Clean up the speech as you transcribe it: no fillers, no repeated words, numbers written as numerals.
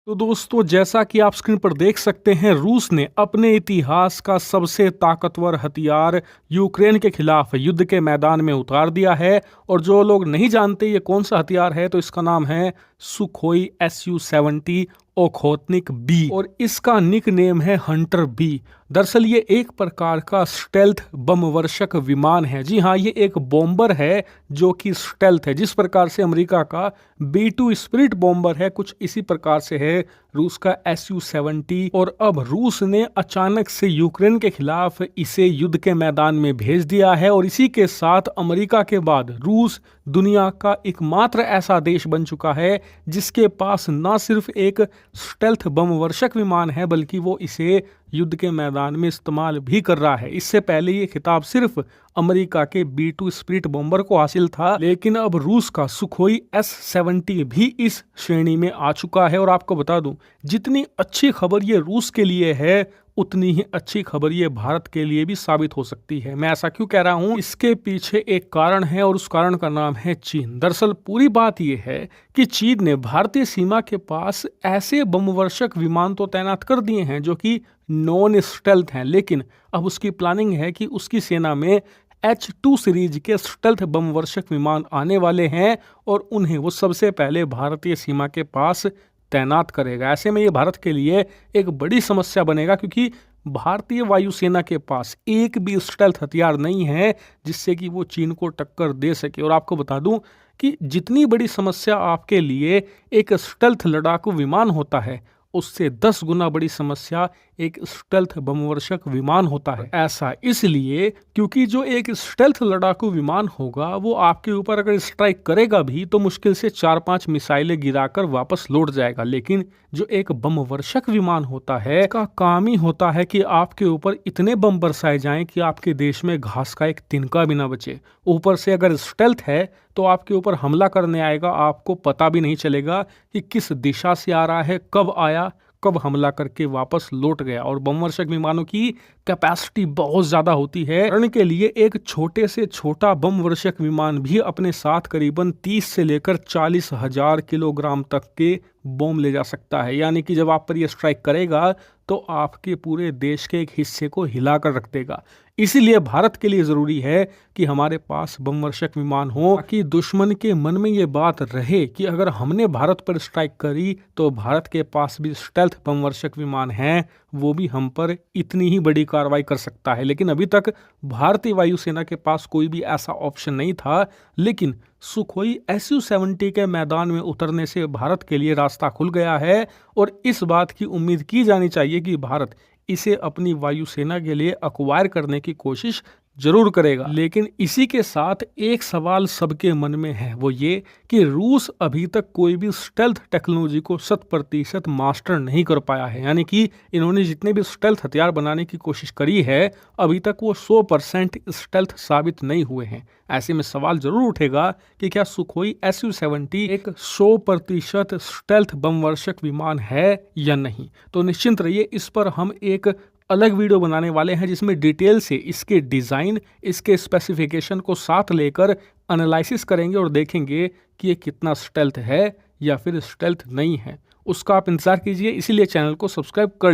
तो दोस्तों, जैसा कि आप स्क्रीन पर देख सकते हैं, रूस ने अपने इतिहास का सबसे ताकतवर हथियार यूक्रेन के खिलाफ युद्ध के मैदान में उतार दिया है। और जो लोग नहीं जानते ये कौन सा हथियार है, तो इसका नाम है सुखोई Su-70 ओखोतनिक बी, और इसका निक नेम है हंटर बी। दरअसल ये एक प्रकार का स्टेल्थ बम वर्षक विमान है। जी हाँ, ये एक बॉम्बर है जो कि स्टेल्थ है। जिस प्रकार से अमेरिका का B-2 स्पिरिट बॉम्बर है, कुछ इसी प्रकार से है रूस का Su-70। और अब रूस ने अचानक से यूक्रेन के खिलाफ इसे युद्ध के मैदान में भेज दिया है। और इसी के साथ अमेरिका के बाद रूस दुनिया का एकमात्र ऐसा देश बन चुका है जिसके पास न सिर्फ एक स्टेल्थ बम वर्षक विमान है, बल्कि वो इसे युद्ध के मैदान में इस्तेमाल भी कर रहा है। इससे पहले ये खिताब सिर्फ अमेरिका के B-2 स्पिरिट बॉम्बर को हासिल था, लेकिन अब रूस का सुखोई S-70 भी इस श्रेणी में आ चुका है। और आपको बता दूं, जितनी अच्छी खबर ये रूस के लिए है, उतनी ही अच्छी खबर ये भारत के लिए भी साबित हो सकती है। मैं ऐसा क्यों कह रहा हूं? इसके पीछे एक कारण है और उस कारण का नाम है चीन। दरअसल पूरी बात यह है कि चीन ने भारतीय सीमा के पास ऐसे बमवर्षक विमान तो तैनात कर दिए हैं जो कि नॉन स्टेल्थ हैं, लेकिन अब उसकी प्लानिंग है कि उसकी सेना में H-2 सीरीज के स्टेल्थ बम वर्षक विमान आने वाले हैं और उन्हें वो सबसे पहले भारतीय सीमा के पास तैनात करेगा। ऐसे में ये भारत के लिए एक बड़ी समस्या बनेगा, क्योंकि भारतीय वायुसेना के पास एक भी स्टेल्थ हथियार नहीं है जिससे कि वो चीन को टक्कर दे सके। और आपको बता दूं कि जितनी बड़ी समस्या आपके लिए एक स्टेल्थ लड़ाकू विमान होता है, उससे 10 गुना बड़ी समस्या एक स्टेल्थ बमवर्षक विमान होता है। ऐसा इसलिए क्योंकि जो एक स्टेल्थ लड़ाकू विमान होगा वो आपके ऊपर अगर स्ट्राइक करेगा भी तो मुश्किल से 4-5 मिसाइलें गिराकर वापस लौट जाएगा। लेकिन जो एक बमवर्षक विमान होता है, का काम ही होता है कि आपके ऊपर इतने बम बरसाए जाएं कि आपके देश में घास का एक तिनका भी ना बचे। ऊपर से अगर स्टेल्थ है तो आपके ऊपर हमला करने आएगा, आपको पता भी नहीं चलेगा कि किस दिशा से आ रहा है, कब आया, कब हमला करके वापस लौट गया। और बमवर्षक विमानों की कैपेसिटी बहुत ज्यादा होती है। रण के लिए एक छोटे से छोटा बमवर्षक विमान भी अपने साथ करीबन 30 से लेकर 40,000 किलोग्राम तक के बम ले जा सकता है। यानी कि जब आप पर यह स्ट्राइक करेगा तो आपके पूरे देश के एक हिस्से को हिलाकर रख देगा। इसीलिए भारत के लिए जरूरी है कि हमारे पास बमवर्षक विमान हो, ताकि दुश्मन के मन में ये बात रहे कि अगर हमने भारत पर स्ट्राइक करी तो भारत के पास भी स्टेल्थ बमवर्षक विमान है, वो भी हम पर इतनी ही बड़ी कार्रवाई कर सकता है। लेकिन अभी तक भारतीय वायुसेना के पास कोई भी ऐसा ऑप्शन नहीं था। लेकिन सुखोई Su-70 के मैदान में उतरने से भारत के लिए रास्ता खुल गया है और इस बात की उम्मीद की जानी चाहिए कि भारत इसे अपनी वायुसेना के लिए एक्वायर करने की कोशिश जरूर करेगा। लेकिन इसी के साथ एक सवाल सबके मन में है, वो ये कि रूस अभी तक कोई भी स्टेल्थ टेक्नोलॉजी को 100% मास्टर नहीं कर पाया है। यानी कि इन्होंने जितने भी स्टेल्थ हथियार बनाने की कोशिश करी है, अभी तक वो 100% स्टेल्थ साबित नहीं हुए हैं। ऐसे में सवाल जरूर उठेगा कि क्या सुखोई Su-70 एक 100% स्टेल्थ बमवर्षक विमान है या नहीं। तो निश्चिंत रहिए, इस पर हम एक अलग वीडियो बनाने वाले हैं जिसमें डिटेल से इसके डिज़ाइन, इसके स्पेसिफिकेशन को साथ लेकर एनालिसिस करेंगे और देखेंगे कि ये कितना स्टेल्थ है या फिर स्टेल्थ नहीं है। उसका आप इंतजार कीजिए, इसीलिए चैनल को सब्सक्राइब कर